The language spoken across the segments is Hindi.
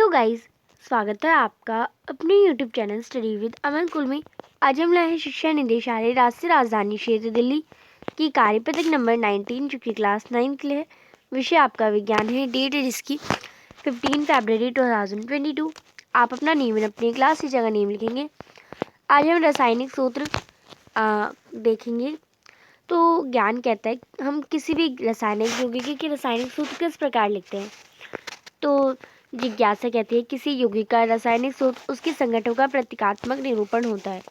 हेलो गाइस, स्वागत है आपका अपने यूट्यूब चैनल स्टडी विद अमन कुल में। आज हम लाए हैं शिक्षा निदेशालय राष्ट्रीय राजधानी क्षेत्र दिल्ली की कार्यपत्रक नंबर 19 जो कि क्लास 9 के लिए है। विषय आपका विज्ञान है। डेट है जिसकी 15 फरवरी 2022। आप अपना नेम अपनी क्लास की जगह नेम लिखेंगे। आज हम रासायनिक सूत्र देखेंगे। तो ज्ञान कहता है हम किसी भी रासायनिक यौगिक के रासायनिक सूत्र किस प्रकार लिखते हैं। तो जिज्ञासा कहती है किसी यौगिक का रासायनिक सूत्र उसके संगठनों का प्रतीकात्मक निरूपण होता है।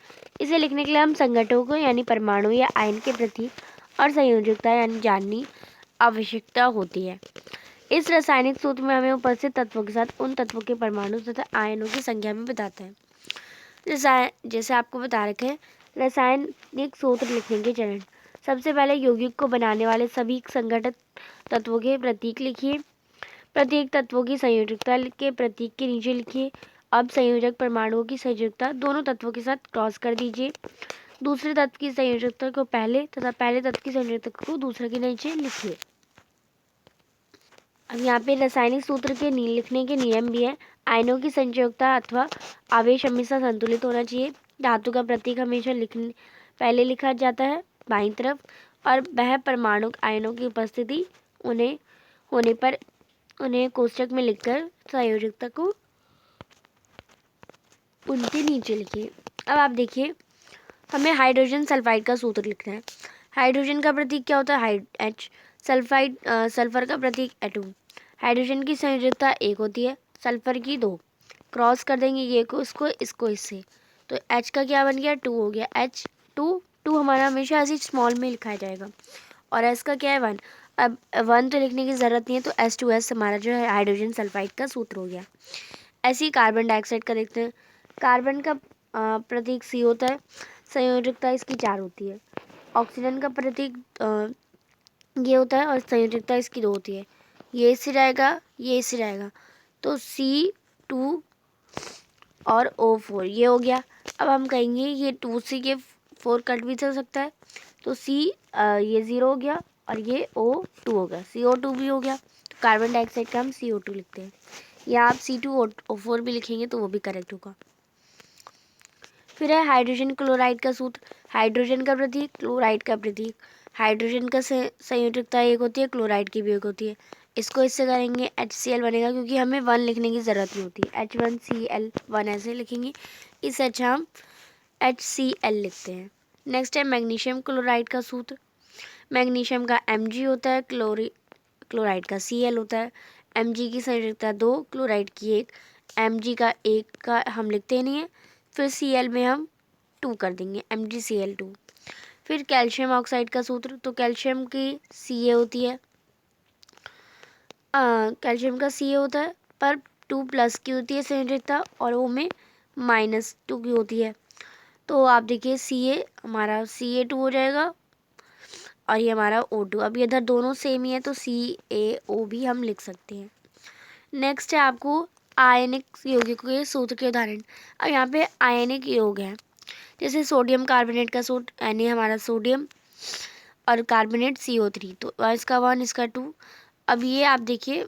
इसे लिखने के लिए हम संगठनों को यानी परमाणु या आयन के प्रति और संयोजकता यानी जाननी आवश्यकता होती है। इस रासायनिक सूत्र में हमें उपस्थित तत्वों के साथ उन तत्वों के परमाणु तथा आयनों की संख्या भी बताता है। जैसे आपको बता रखे हैं रासायनिक सूत्र लिखने के चरण। सबसे पहले यौगिक को बनाने वाले सभी संगठित तत्वों के प्रतीक लिखिए। प्रत्येक तत्वों की संयोजकता के प्रतीक के नीचे लिखिए। अब संयोजक परमाणुओं की संयोजकता दोनों तत्वों के साथ क्रॉस कर दीजिए। दूसरे तत्व की संयोजकता को पहले तथा पहले तत्व की संयोजकता को दूसरे के नीचे लिखिए। अब यहाँ पे रासायनिक सूत्र के लिखने के नियम भी है। आयनों की संयोजकता अथवा आवेश हमेशा संतुलित होना चाहिए। धातु का प्रतीक हमेशा पहले लिखा जाता है बाईं तरफ, और वह परमाणु आयनों की उपस्थिति होने पर उन्हें कोष्ठक में लिखकर संयोजकता को उनके नीचे लिखिए। अब आप देखिए हमें हाइड्रोजन सल्फाइड का सूत्र लिखना है। हाइड्रोजन का प्रतीक क्या होता है? H। सल्फाइड सल्फर का प्रतीक Atom। हाइड्रोजन की संयोजकता 1 होती है, सल्फर की 2। क्रॉस कर देंगे ये को इसको इससे, तो H का क्या बन गया? 2 हो गया। H 2 हमारा हमेशा ऐसे स्मॉल में लिखा जाएगा। और S का क्या है? 1। अब 1 तो लिखने की ज़रूरत नहीं है, तो H2S हमारा जो है हाइड्रोजन सल्फाइड का सूत्र हो गया। ऐसे ही कार्बन डाइऑक्साइड का देखते हैं। कार्बन का प्रतीक C होता है, संयोजकता इसकी 4 होती है। ऑक्सीजन का प्रतीक ये होता है और संयोजकता इसकी 2 होती है। ये इससे जाएगा, ये इससे जाएगा, तो C2 और O4 ये हो गया। अब हम कहेंगे ये 2 से ये 4 कट भी चल सकता है, तो ये 0 हो गया और ये O2 हो गया, CO2 भी हो गया। तो कार्बन डाइऑक्साइड का हम CO2 लिखते हैं, या आप C2O4 भी लिखेंगे तो वो भी करेक्ट होगा। फिर है हाइड्रोजन क्लोराइड का सूत्र। हाइड्रोजन का प्रतीक, क्लोराइड का प्रतीक। हाइड्रोजन का संयोजकता 1 होती है, क्लोराइड की भी 1 होती है। इसको इससे करेंगे HCl बनेगा, क्योंकि हमें 1 लिखने की ज़रूरत नहीं होती। H1Cl1 ऐसे लिखेंगे, इस अच्छा हम HCl लिखते हैं। नेक्स्ट है मैग्नीशियम क्लोराइड का सूत्र। मैग्नीशियम का Mg होता है, क्लोराइड का Cl होता है। Mg की संयोजकता 2, क्लोराइड की 1। Mg का 1 का हम लिखते नहीं है, फिर Cl में हम 2 कर देंगे, MgCl2। फिर कैल्शियम ऑक्साइड का सूत्र। तो कैल्शियम की Ca होती है, कैल्शियम का Ca होता है, पर 2+ की होती है संयोजकता, और वो में -2 की होती है। तो आप देखिए Ca हमारा Ca2 हो जाएगा और ये हमारा O2। अब इधर दोनों सेम ही है, तो CaO भी हम लिख सकते हैं। नेक्स्ट है आपको आयनिक यौगिकों के सूत्र के उदाहरण। अब यहाँ पे आयनिक योग है, जैसे सोडियम कार्बोनेट का सूत्र, Na हमारा सोडियम और कार्बोनेट CO3, तो इसका 1 इसका 2। अब ये आप देखिए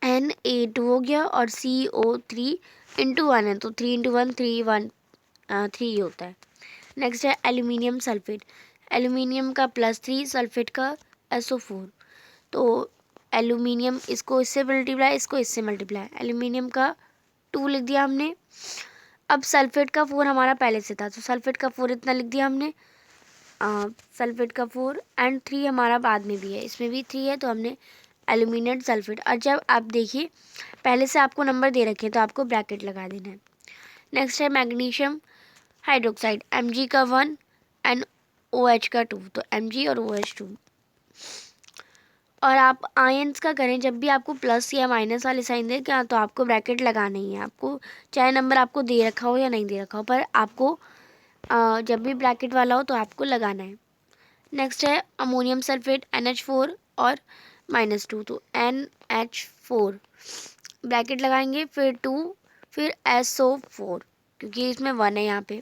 Na2 हो गया और CO3 × 1 है, तो 3 × 1 3 होता है। नेक्स्ट है एल्यूमिनियम सल्फेट। एल्यूमिनियम का +3, सल्फेट का SO4। तो एल्यूमिनियम इसको इससे मल्टीप्लाई, इसको इससे मल्टीप्लाई, एल्यूमिनियम का 2 लिख दिया हमने। अब सल्फेट का 4 हमारा पहले से था, तो सल्फेट का 4 इतना लिख दिया हमने। सल्फेट का 4 एंड 3 हमारा बाद में भी है, इसमें भी 3 है, तो हमने एल्यूमिनेट सल्फेट। और जब आप देखिए पहले से आपको नंबर दे रखे हैं तो आपको ब्रैकेट लगा देना है। नेक्स्ट है मैग्नीशियम हाइड्रोक्साइड। Mg का 1 एंड OH का 2, तो Mg और OH2। और आप आयंस का करें, जब भी आपको प्लस या माइनस वाले साइन दे क्या, तो आपको ब्रैकेट लगाना ही है। आपको चाहे नंबर आपको दे रखा हो या नहीं दे रखा हो, पर आपको जब भी ब्रैकेट वाला हो तो आपको लगाना है। नेक्स्ट है अमोनियम सल्फेट NH4 और -2, तो NH4 ब्रैकेट लगाएंगे, फिर 2, फिर SO4, क्योंकि इसमें 1 है यहाँ पे।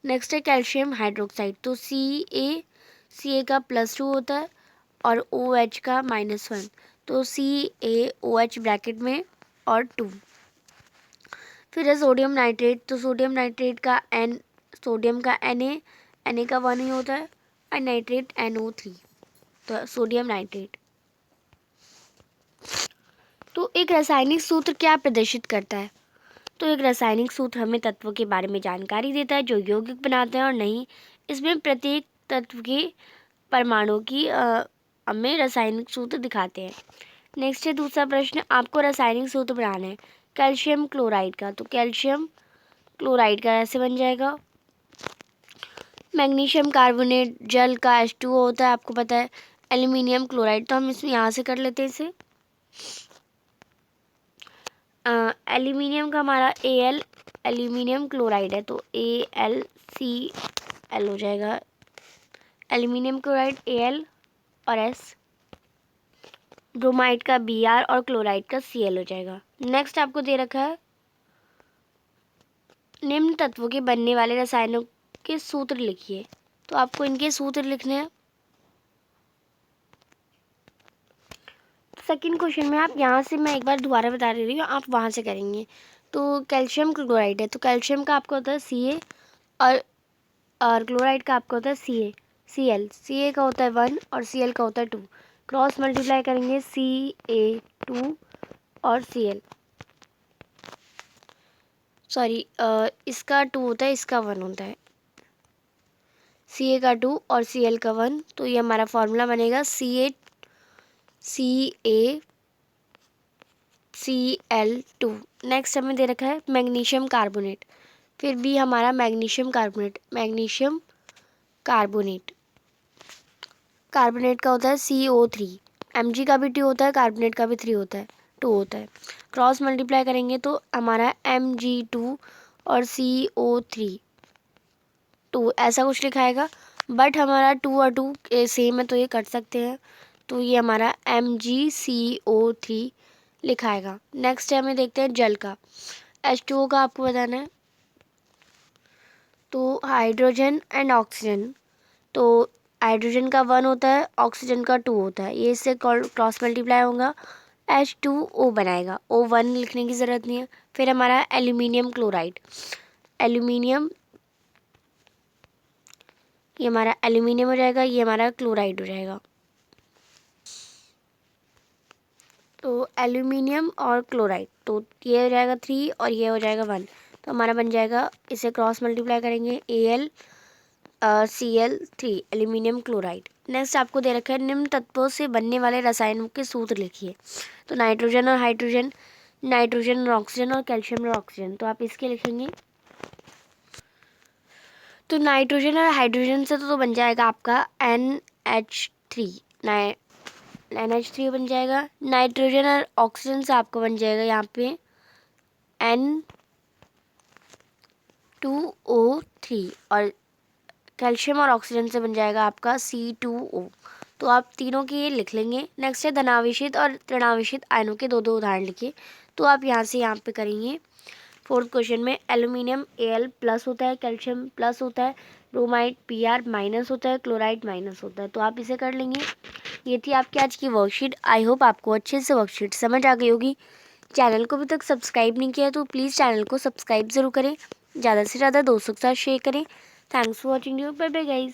नेक्स्ट है कैल्शियम हाइड्रोक्साइड। तो Ca का +2 होता है और OH का -1, तो CaOH ब्रैकेट में और 2। फिर है सोडियम नाइट्रेट, तो सोडियम नाइट्रेट का N, सोडियम का Na का 1 ही होता है, और नाइट्रेट NO3, तो सोडियम नाइट्रेट। तो एक रासायनिक सूत्र क्या प्रदर्शित करता है? तो एक रासायनिक सूत्र हमें तत्वों के बारे में जानकारी देता है जो यौगिक बनाते हैं और नहीं। इसमें प्रत्येक तत्व के परमाणु की हमें रासायनिक सूत्र दिखाते हैं। नेक्स्ट है दूसरा प्रश्न, आपको रासायनिक सूत्र बनाना है कैल्शियम क्लोराइड का, तो कैल्शियम क्लोराइड का ऐसे बन जाएगा। मैग्नीशियम कार्बोनेट जल का H2O होता है, आपको पता है। एल्यूमिनियम क्लोराइड, तो हम इसमें यहाँ से कर लेते हैं इसे। एल्यूमिनियम का हमारा Al, एल्यूमिनियम क्लोराइड है तो AlCl हो जाएगा। एल्यूमिनियम क्लोराइड Al और S। ब्रोमाइड का Br और क्लोराइड का Cl हो जाएगा। नेक्स्ट आपको दे रखा है निम्न तत्वों के बनने वाले रसायनों के सूत्र लिखिए, तो आपको इनके सूत्र लिखने हैं। सेकंड क्वेश्चन में आप यहाँ से, मैं एक बार दोबारा बता दे रही हूँ, आप वहाँ से करेंगे। तो कैल्शियम क्लोराइड है, तो कैल्शियम का आपका होता है Ca और क्लोराइड का आपका होता है Cl। Ca का होता है 1 और Cl का होता है 2। क्रॉस मल्टीप्लाई करेंगे Ca2 और Cl, सॉरी इसका 2 होता है, इसका 1 होता है। Ca का 2 और Cl का 1, तो ये हमारा फॉर्मूला बनेगा CaCl2। नेक्स्ट हमें दे रखा है मैग्नीशियम कार्बोनेट, फिर भी हमारा मैग्नीशियम कार्बोनेट का होता है CO3। Mg का भी 2 होता है, कार्बोनेट का भी 3 होता है, 2 होता है। क्रॉस मल्टीप्लाई करेंगे तो हमारा Mg2 और CO3 2 ऐसा कुछ लिखाएगा, बट हमारा 2 और 2 सेम है तो ये कट सकते हैं, तो ये हमारा MgCO3 लिखाएगा। नेक्स्ट है हमें देखते हैं जल का। H2O का आपको बताना है, तो हाइड्रोजन एंड ऑक्सीजन, तो हाइड्रोजन का 1 होता है, ऑक्सीजन का 2 होता है, ये इससे क्रॉस मल्टीप्लाई होगा, H2O बनाएगा। O1 लिखने की ज़रूरत नहीं है। फिर हमारा एल्यूमिनियम क्लोराइड, ये हमारा एल्यूमिनियम हो जाएगा, ये हमारा क्लोराइड हो जाएगा। तो एल्यूमिनियम और क्लोराइड, तो ये हो जाएगा 3 और ये हो जाएगा 1, तो हमारा बन जाएगा, इसे क्रॉस मल्टीप्लाई करेंगे AlCl3 एल्यूमिनियम क्लोराइड। नेक्स्ट आपको दे रखा है निम्न तत्वों से बनने वाले रसायनों के सूत्र लिखिए, तो नाइट्रोजन और हाइड्रोजन, नाइट्रोजन और ऑक्सीजन, और कैल्शियम और ऑक्सीजन, तो आप इसके लिखेंगे। तो नाइट्रोजन और हाइड्रोजन से तो बन जाएगा आपका NH3, NH3 बन जाएगा। नाइट्रोजन और ऑक्सीजन से आपको बन जाएगा यहाँ पे N2O3, और कैल्शियम और ऑक्सीजन से बन जाएगा आपका C2O, तो आप तीनों के ये लिख लेंगे। नेक्स्ट है धनावेशित और ऋणावेशित आयनों के 2 उदाहरण लिखिए, तो आप यहाँ से यहाँ पे करेंगे। फोर्थ क्वेश्चन में एल्यूमिनियम Al प्लस होता है, कैल्शियम प्लस होता है, ब्रोमाइड Br माइनस होता है, क्लोराइड माइनस होता है, तो आप इसे कर लेंगे। ये थी आपकी आज की वर्कशीट। आई होप आपको अच्छे से वर्कशीट समझ आ गई होगी। चैनल को अभी तक सब्सक्राइब नहीं किया तो प्लीज़ चैनल को सब्सक्राइब ज़रूर करें, ज़्यादा से ज़्यादा दोस्तों के साथ शेयर करें। Thanks for watching you, bye bye guys.